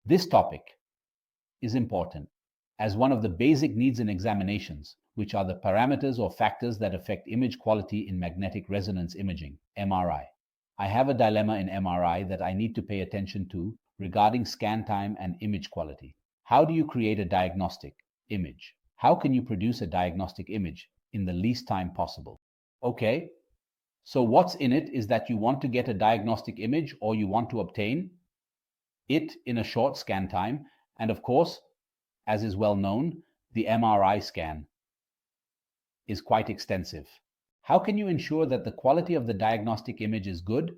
This topic is important as one of the basic needs in examinations, which are the parameters or factors that affect image quality in magnetic resonance imaging, MRI. I have a dilemma in MRI that I need to pay attention to regarding scan time and image quality. How do you create a diagnostic image? How can you produce a diagnostic image in the least time possible? Okay, so what's in it is that you want to get a diagnostic image or you want to obtain it in a short scan time. And of course, as is well known, the MRI scan is quite extensive. How can you ensure that the quality of the diagnostic image is good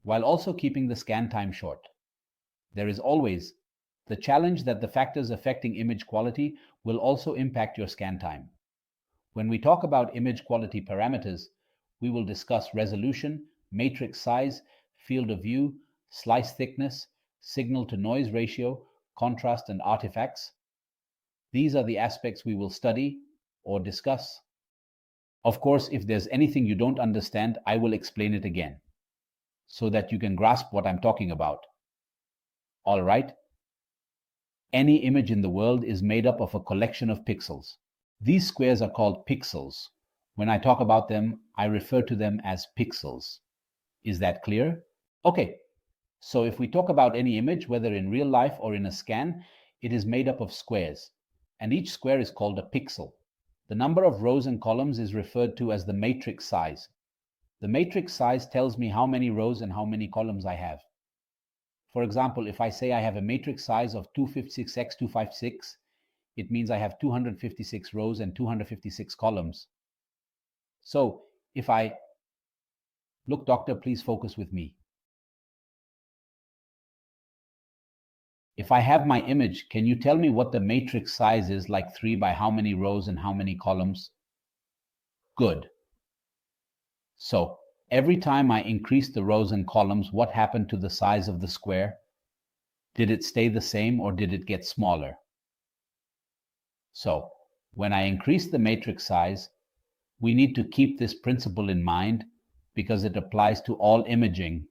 while also keeping the scan time short? There is always the challenge that the factors affecting image quality will also impact your scan time. When we talk about image quality parameters, we will discuss resolution, matrix size, field of view, slice thickness, signal to noise ratio, contrast, and artifacts. These are the aspects we will study or discuss. Of course, if there's anything you don't understand, I will explain it again so that you can grasp what I'm talking about. All right? Any image in the world is made up of a collection of pixels. These squares are called pixels. When I talk about them, I refer to them as pixels. Is that clear? Okay, so if we talk about any image, whether in real life or in a scan, it is made up of squares, and each square is called a pixel. The number of rows and columns is referred to as the matrix size. The matrix size tells me how many rows and how many columns I have. For example, if I say I have a matrix size of 256x256, it means I have 256 rows and 256 columns. So if I look, doctor, please focus with me. If I have my image, can you tell me what the matrix size is, like 3 by how many rows and how many columns? Good. So every time I increase the rows and columns, what happened to the size of the square? Did it stay the same or did it get smaller? So when I increase the matrix size, we need to keep this principle in mind because it applies to all imaging.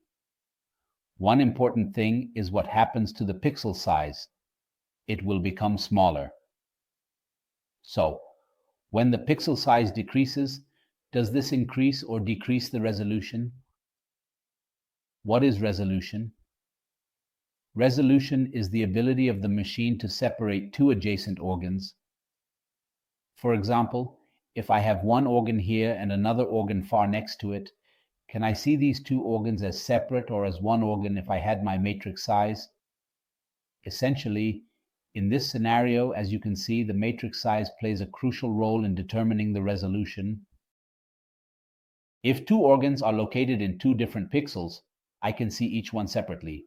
One important thing is what happens to the pixel size. It will become smaller. So when the pixel size decreases, does this increase or decrease the resolution? What is resolution? Resolution is the ability of the machine to separate two adjacent organs. For example, if I have one organ here and another organ far next to it, can I see these two organs as separate or as one organ if I had my matrix size? Essentially, in this scenario, as you can see, the matrix size plays a crucial role in determining the resolution. If two organs are located in two different pixels, I can see each one separately.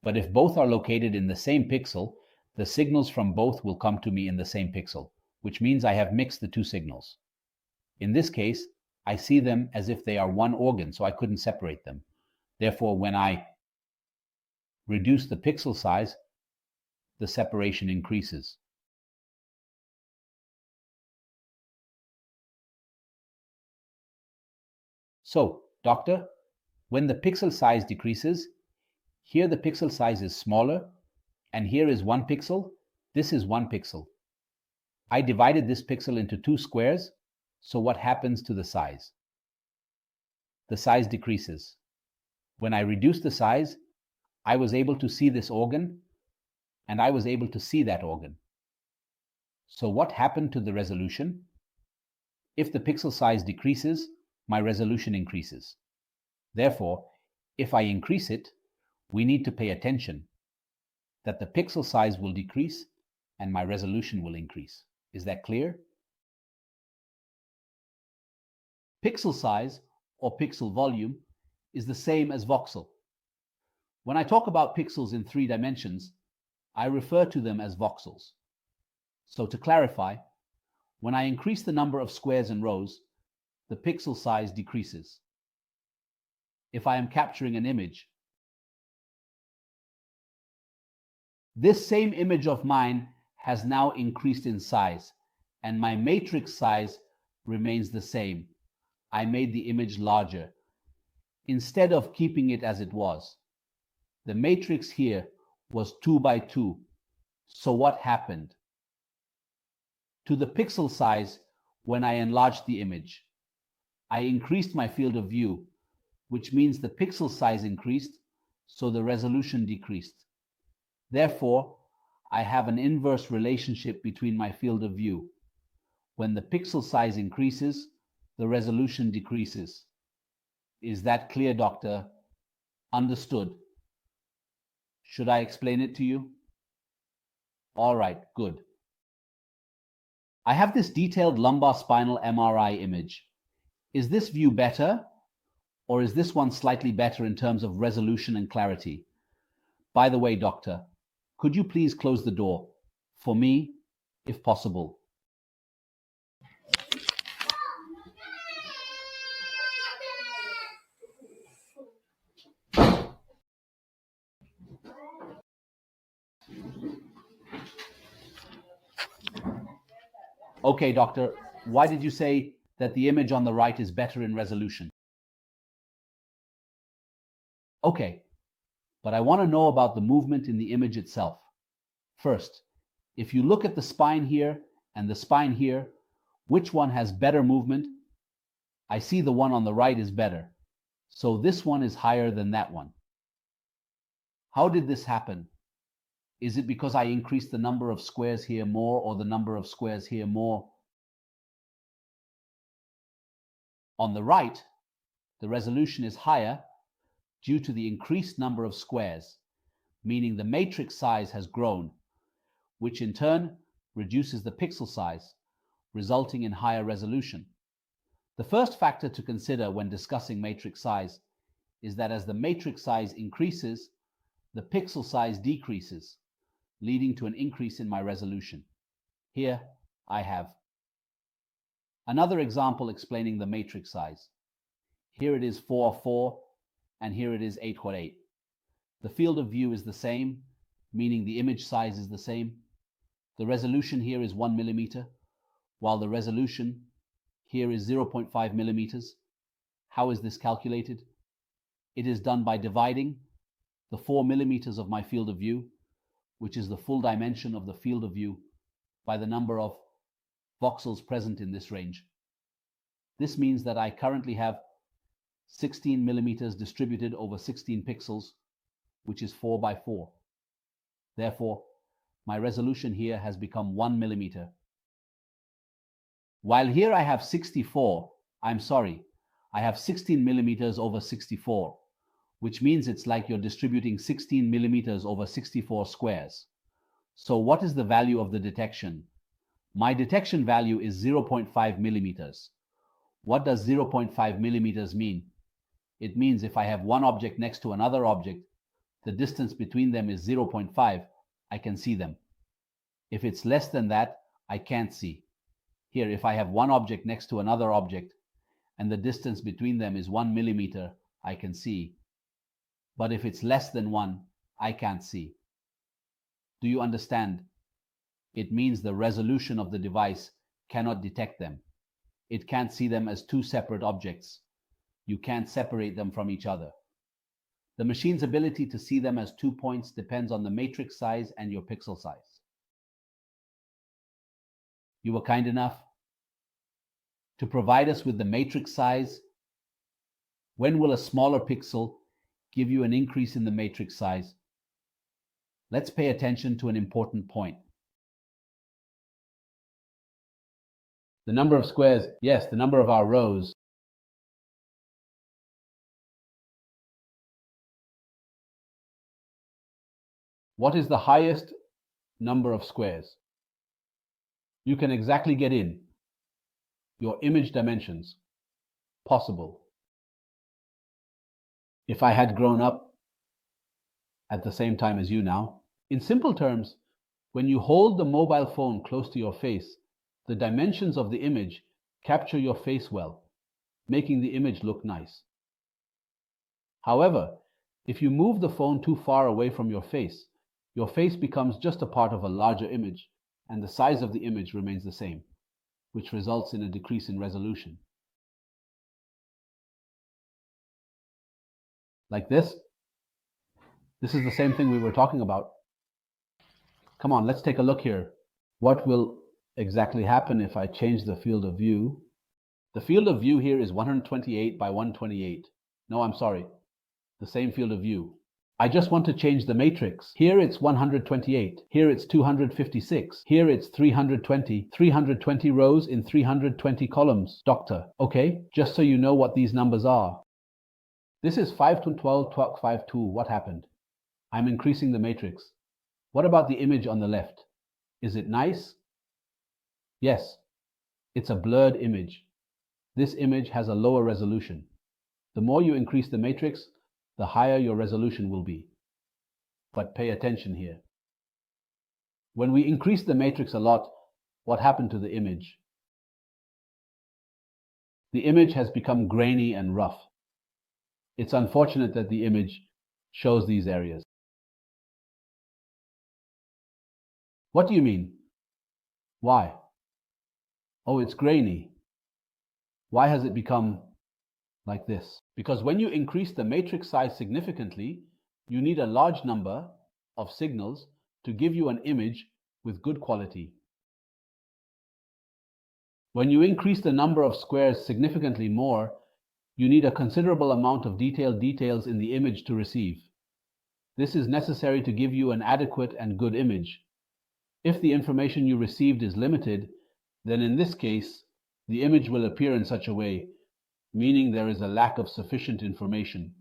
But if both are located in the same pixel, the signals from both will come to me in the same pixel, which means I have mixed the two signals. In this case, I see them as if they are one organ, so I couldn't separate them. Therefore, when I reduce the pixel size, the separation increases. So, doctor, when the pixel size decreases, here the pixel size is smaller, and here is 1 pixel, this is 1 pixel. I divided this pixel into two squares, so what happens to the size? The size decreases. When I reduce the size, I was able to see this organ, and I was able to see that organ. So what happened to the resolution? If the pixel size decreases, my resolution increases. Therefore, if I increase it, we need to pay attention that the pixel size will decrease and my resolution will increase. Is that clear? Pixel size, or pixel volume, is the same as voxel. When I talk about pixels in 3 dimensions, I refer to them as voxels. So to clarify, when I increase the number of squares and rows, the pixel size decreases. If I am capturing an image, this same image of mine has now increased in size, and my matrix size remains the same. I made the image larger, instead of keeping it as it was. The matrix here was 2 by 2. So what happened to the pixel size when I enlarged the image? I increased my field of view, which means the pixel size increased, so the resolution decreased. Therefore, I have an inverse relationship between my field of view. When the pixel size increases, the resolution decreases. Is that clear, doctor? Understood. Should I explain it to you? All right, good. I have this detailed lumbar spinal MRI image. Is this view better, or is this one slightly better in terms of resolution and clarity? By the way, doctor, could you please close the door? For me, if possible. Okay, doctor, why did you say that the image on the right is better in resolution? Okay, but I want to know about the movement in the image itself. First, if you look at the spine here and the spine here, which one has better movement? I see the one on the right is better. So this one is higher than that one. How did this happen? Is it because I increased the number of squares here more or the number of squares here more? On the right, the resolution is higher due to the increased number of squares, meaning the matrix size has grown, which in turn reduces the pixel size, resulting in higher resolution. The first factor to consider when discussing matrix size is that as the matrix size increases, the pixel size decreases, leading to an increase in my resolution. Here I have another example explaining the matrix size. Here it is 4:4, and here it is 8:8. The field of view is the same, meaning the image size is the same. The resolution here is 1 millimeter, while the resolution here is 0.5 millimeters. How is this calculated? It is done by dividing the 4 millimeters of my field of view, which is the full dimension of the field of view, by the number of voxels present in this range. This means that I currently have 16 millimeters distributed over 16 pixels, which is 4 by 4. Therefore, my resolution here has become 1 millimeter. While here I have 64, I have 16 millimeters over 64, which means it's like you're distributing 16 millimeters over 64 squares. So what is the value of the detection? My detection value is 0.5 millimeters. What does 0.5 millimeters mean? It means if I have one object next to another object, the distance between them is 0.5, I can see them. If it's less than that, I can't see. Here, if I have one object next to another object, and the distance between them is 1 millimeter, I can see. But if it's less than 1, I can't see. Do you understand? It means the resolution of the device cannot detect them. It can't see them as two separate objects. You can't separate them from each other. The machine's ability to see them as 2 points depends on the matrix size and your pixel size. You were kind enough to provide us with the matrix size. When will a smaller pixel give you an increase in the matrix size? Let's pay attention to an important point. The number of squares, yes, the number of our rows. What is the highest number of squares? You can exactly get in your image dimensions possible. If I had grown up at the same time as you now, in simple terms, when you hold the mobile phone close to your face, the dimensions of the image capture your face well, making the image look nice. However, if you move the phone too far away from your face becomes just a part of a larger image, and the size of the image remains the same, which results in a decrease in resolution. Like this. This is the same thing we were talking about. Come on, let's take a look here. What will exactly happen if I change the field of view? The field of view here is 128 by 128. No, I'm sorry, the same field of view. I just want to change the matrix. Here it's 128. Here it's 256. Here it's 320. 320 rows in 320 columns. Doctor, okay, just so you know what these numbers are. This is 5 to 12, 12, 5, 2. What happened? I'm increasing the matrix. What about the image on the left? Is it nice? Yes, it's a blurred image. This image has a lower resolution. The more you increase the matrix, the higher your resolution will be. But pay attention here. When we increase the matrix a lot, what happened to the image? The image has become grainy and rough. It's unfortunate that the image shows these areas. What do you mean? Why? Oh, it's grainy. Why has it become like this? Because when you increase the matrix size significantly, you need a large number of signals to give you an image with good quality. When you increase the number of squares significantly more, you need a considerable amount of detailed details in the image to receive. This is necessary to give you an adequate and good image. If the information you received is limited, then in this case, the image will appear in such a way, meaning there is a lack of sufficient information.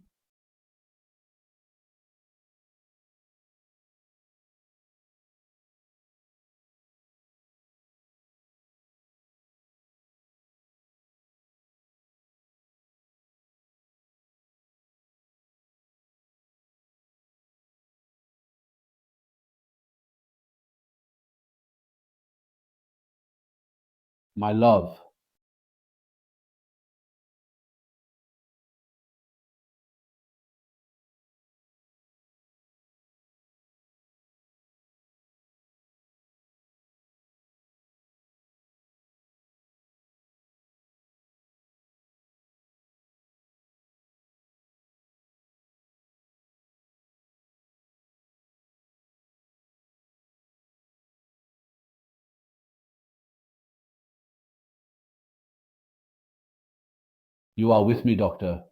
My love, you are with me, doctor.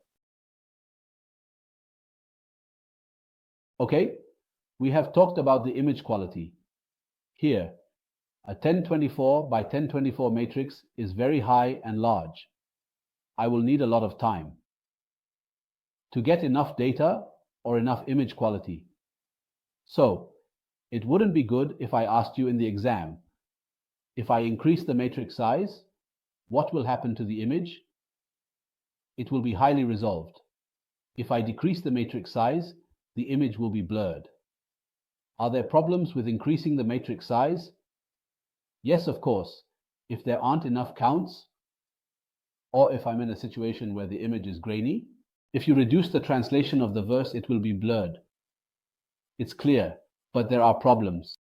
Okay, we have talked about the image quality. Here, a 1024 by 1024 matrix is very high and large. I will need a lot of time to get enough data or enough image quality. So, it wouldn't be good if I asked you in the exam, if I increase the matrix size, what will happen to the image? It will be highly resolved. If I decrease the matrix size, the image will be blurred. Are there problems with increasing the matrix size? Yes, of course, if there aren't enough counts, or if I'm in a situation where the image is grainy. If you reduce the translation of the verse, it will be blurred. It's clear, but there are problems.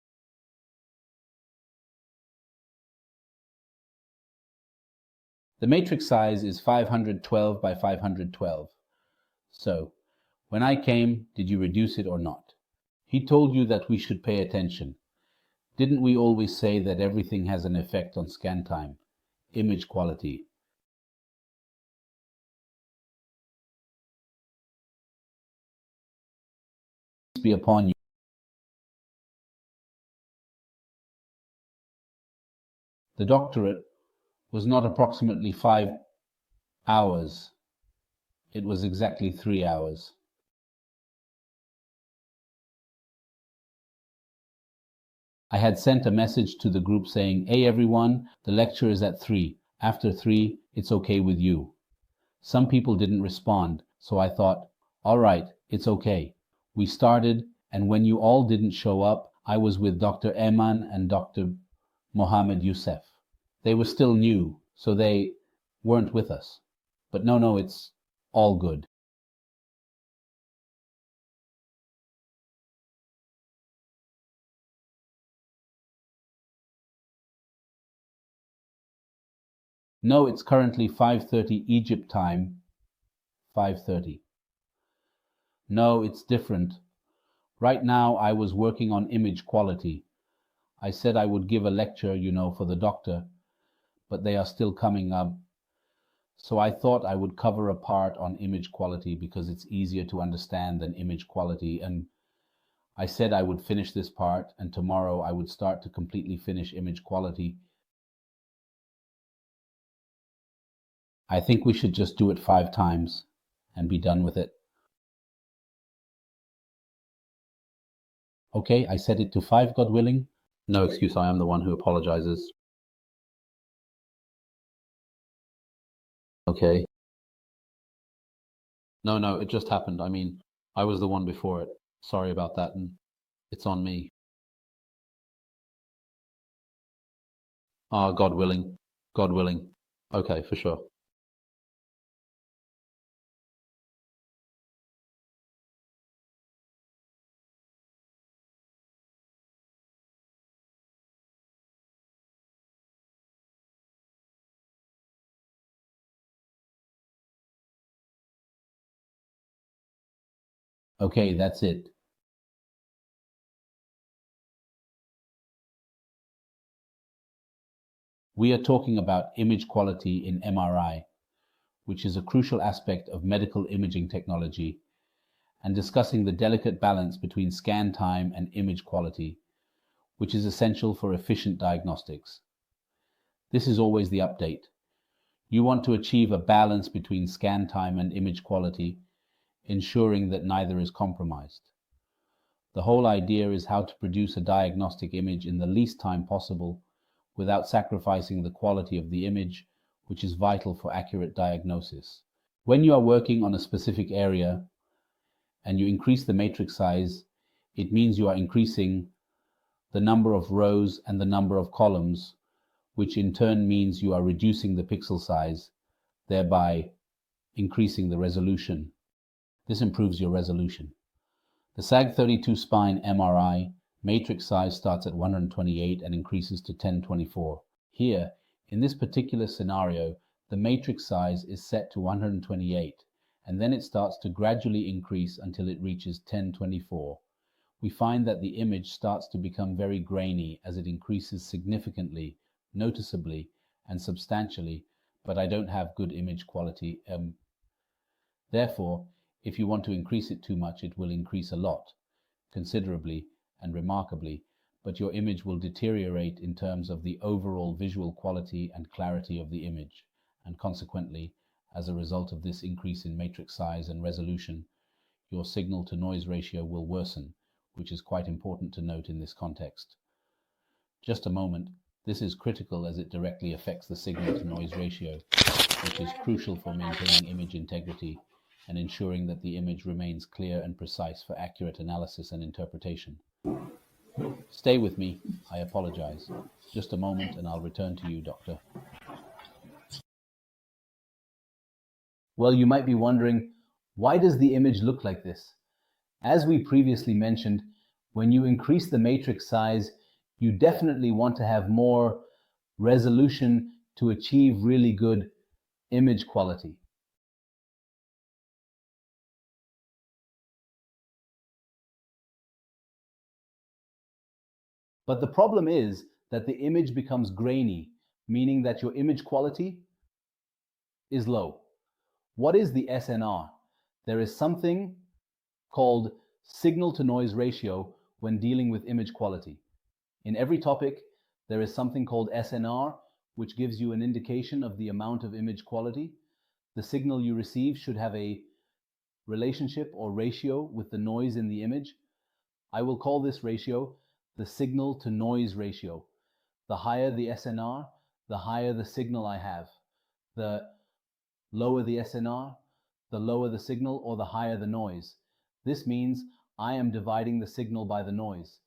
The matrix size is 512 by 512. So, when I came, did you reduce it or not? He told you that we should pay attention. Didn't we always say that everything has an effect on scan time, image quality? Peace be upon you. The doctorate was not approximately 5 hours. It was exactly 3 hours. I had sent a message to the group saying, "Hey everyone, the lecture is at 3. After 3, it's okay with you." Some people didn't respond, so I thought, all right, it's okay. We started, and when you all didn't show up, I was with Dr. Eman and Dr. Mohammed Youssef. They were still new, so they weren't with us. But no, it's all good. No, it's currently 5:30 Egypt time. 5:30. No, it's different. Right now I was working on image quality. I said I would give a lecture, for the doctor, but they are still coming up. So I thought I would cover a part on image quality because it's easier to understand than image quality. And I said I would finish this part, and tomorrow I would start to completely finish image quality. I think we should just do it 5 times and be done with it. Okay, I set it to 5, God willing. No excuse, I am the one who apologizes. Okay. No, it just happened. I mean, I was the one before it. Sorry about that, and it's on me. Ah, God willing. God willing. Okay, for sure. Okay, that's it. We are talking about image quality in MRI, which is a crucial aspect of medical imaging technology, and discussing the delicate balance between scan time and image quality, which is essential for efficient diagnostics. This is always the update. You want to achieve a balance between scan time and image quality, ensuring that neither is compromised. The whole idea is how to produce a diagnostic image in the least time possible without sacrificing the quality of the image, which is vital for accurate diagnosis. When you are working on a specific area and you increase the matrix size, it means you are increasing the number of rows and the number of columns, which in turn means you are reducing the pixel size, thereby increasing the resolution. This improves your resolution. The SAG32 spine MRI matrix size starts at 128 and increases to 1024. Here, in this particular scenario, the matrix size is set to 128, and then it starts to gradually increase until it reaches 1024. We find that the image starts to become very grainy as it increases significantly, noticeably, and substantially, but I don't have good image quality. Therefore, if you want to increase it too much, it will increase a lot, considerably and remarkably, but your image will deteriorate in terms of the overall visual quality and clarity of the image, and consequently, as a result of this increase in matrix size and resolution, your signal-to-noise ratio will worsen, which is quite important to note in this context. Just a moment, this is critical as it directly affects the signal-to-noise ratio, which is crucial for maintaining image integrity and ensuring that the image remains clear and precise for accurate analysis and interpretation. Stay with me, I apologize. Just a moment and I'll return to you, Doctor. Well, you might be wondering, why does the image look like this? As we previously mentioned, when you increase the matrix size, you definitely want to have more resolution to achieve really good image quality. But the problem is that the image becomes grainy, meaning that your image quality is low. What is the SNR? There is something called signal-to-noise ratio when dealing with image quality. In every topic, there is something called SNR, which gives you an indication of the amount of image quality. The signal you receive should have a relationship or ratio with the noise in the image. I will call this ratio the signal-to-noise ratio. The higher the SNR, the higher the signal I have. The lower the SNR, the lower the signal or the higher the noise. This means I am dividing the signal by the noise.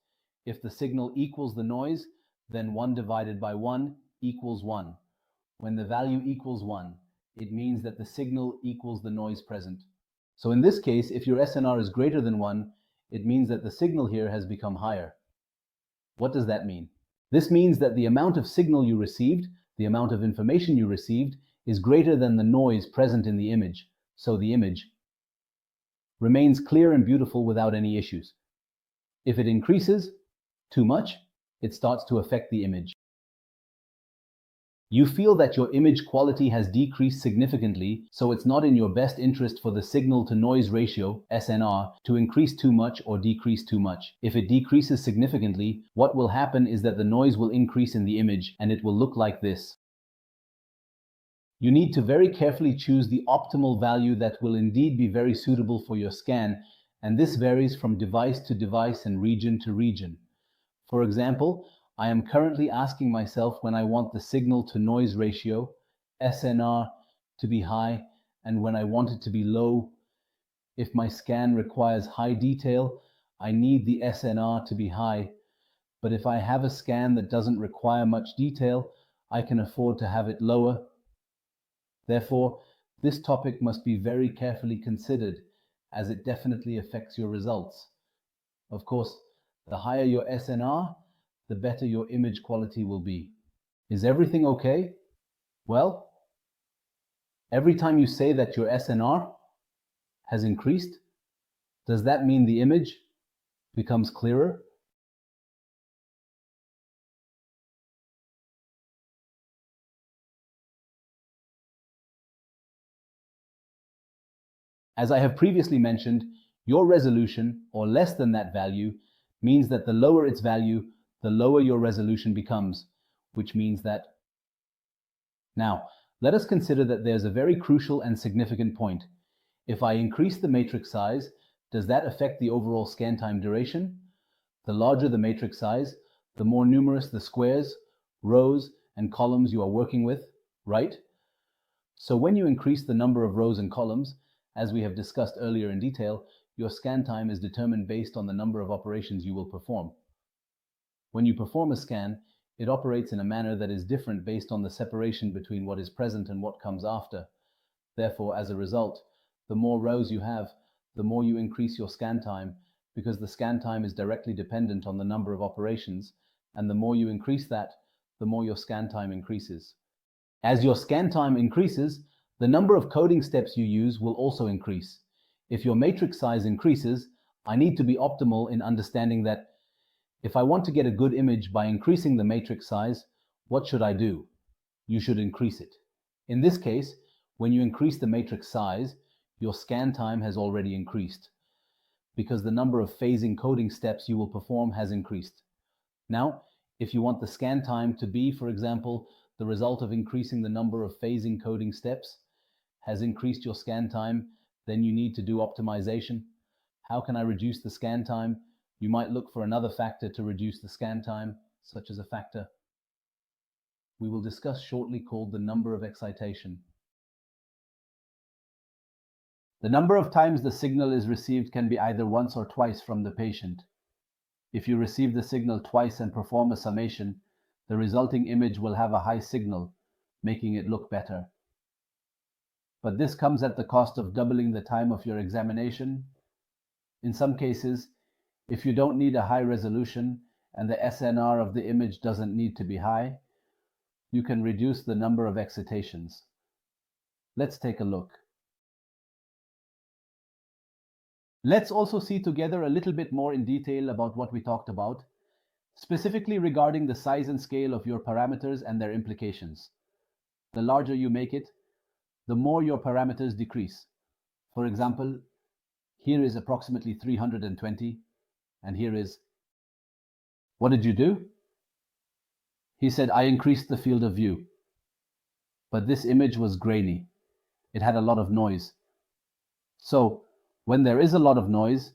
If the signal equals the noise, then 1 divided by 1 equals 1. When the value equals 1, it means that the signal equals the noise present. So in this case, if your SNR is greater than 1, it means that the signal here has become higher. What does that mean? This means that the amount of signal you received, the amount of information you received, is greater than the noise present in the image, so the image remains clear and beautiful without any issues. If it increases too much, it starts to affect the image. You feel that your image quality has decreased significantly, so it's not in your best interest for the signal-to-noise ratio, SNR, to increase too much or decrease too much. If it decreases significantly, what will happen is that the noise will increase in the image and it will look like this. You need to very carefully choose the optimal value that will indeed be very suitable for your scan, and this varies from device to device and region to region. For example, I am currently asking myself when I want the signal-to-noise ratio, SNR, to be high and when I want it to be low. If my scan requires high detail, I need the SNR to be high. But if I have a scan that doesn't require much detail, I can afford to have it lower. Therefore, this topic must be very carefully considered, as it definitely affects your results. Of course, the higher your SNR, the better your image quality will be. Is everything okay? Well, every time you say that your SNR has increased, does that mean the image becomes clearer? As I have previously mentioned, your resolution, or less than that value, means that the lower its value, the lower your resolution becomes, which means that... Now, let us consider that there's a very crucial and significant point. If I increase the matrix size, does that affect the overall scan time duration? The larger the matrix size, the more numerous the squares, rows, and columns you are working with, right? So when you increase the number of rows and columns, as we have discussed earlier in detail, your scan time is determined based on the number of operations you will perform. When you perform a scan, it operates in a manner that is different based on the separation between what is present and what comes after. Therefore, as a result, the more rows you have, the more you increase your scan time, because the scan time is directly dependent on the number of operations, and the more you increase that, the more your scan time increases. As your scan time increases, the number of coding steps you use will also increase. If your matrix size increases, I need to be optimal in understanding that if I want to get a good image by increasing the matrix size, what should I do? You should increase it. In this case, when you increase the matrix size, your scan time has already increased, because the number of phasing coding steps you will perform has increased. Now, if you want the scan time to be, for example, the result of increasing the number of phasing coding steps has increased your scan time, then you need to do optimization. How can I reduce the scan time? You might look for another factor to reduce the scan time, such as a factor we will discuss shortly called the number of excitation. The number of times the signal is received can be either once or twice from the patient. If you receive the signal twice and perform a summation, the resulting image will have a high signal, making it look better. But this comes at the cost of doubling the time of your examination. In some cases, if you don't need a high resolution and the SNR of the image doesn't need to be high, you can reduce the number of excitations. Let's take a look. Let's also see together a little bit more in detail about what we talked about, specifically regarding the size and scale of your parameters and their implications. The larger you make it, the more your parameters decrease. For example, here is approximately 320, and here is... What did you do? He said, I increased the field of view. But this image was grainy. It had a lot of noise. So, when there is a lot of noise,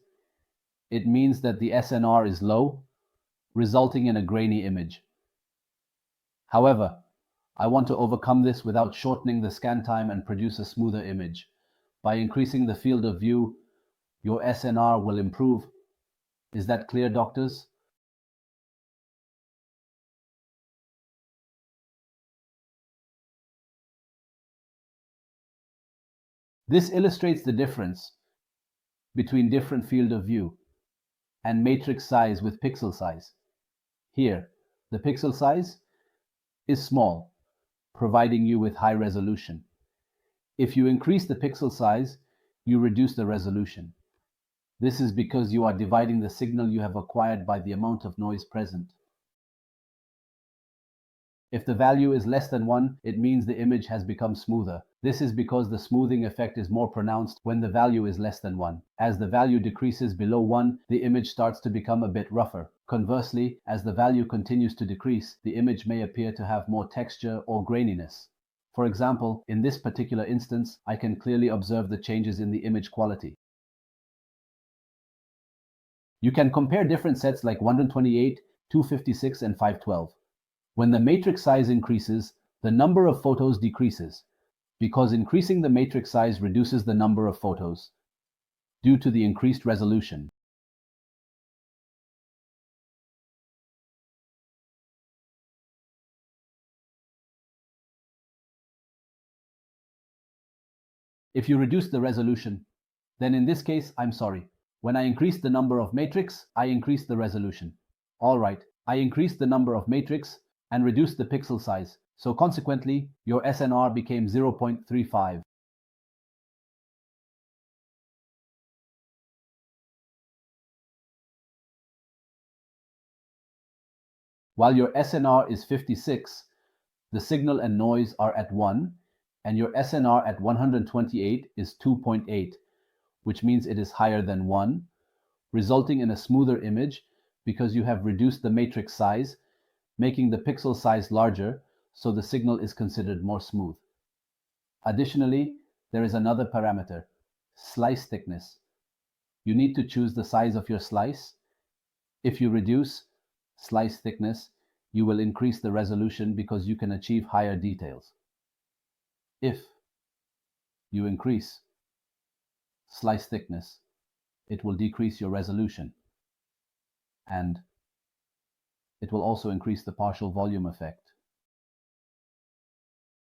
it means that the SNR is low, resulting in a grainy image. However, I want to overcome this without shortening the scan time and produce a smoother image. By increasing the field of view, your SNR will improve. Is that clear, doctors? This illustrates the difference between different field of view and matrix size with pixel size. Here, the pixel size is small, providing you with high resolution. If you increase the pixel size, you reduce the resolution. This is because you are dividing the signal you have acquired by the amount of noise present. If the value is less than 1, it means the image has become smoother. This is because the smoothing effect is more pronounced when the value is less than 1. As the value decreases below 1, the image starts to become a bit rougher. Conversely, as the value continues to decrease, the image may appear to have more texture or graininess. For example, in this particular instance, I can clearly observe the changes in the image quality. You can compare different sets like 128, 256, and 512. When the matrix size increases, the number of photos decreases, because increasing the matrix size reduces the number of photos due to the increased resolution. If you reduce the resolution, then in this case, I'm sorry. When I increase the number of matrix, I increase the resolution. Alright, I increased the number of matrix and reduced the pixel size. So consequently, your SNR became 0.35. While your SNR is 56, the signal and noise are at 1, and your SNR at 128 is 2.8, which means it is higher than 1, resulting in a smoother image because you have reduced the matrix size, making the pixel size larger, so the signal is considered more smooth. Additionally, there is another parameter, slice thickness. You need to choose the size of your slice. If you reduce slice thickness, you will increase the resolution because you can achieve higher details. If you increase slice thickness, it will decrease your resolution, and it will also increase the partial volume effect.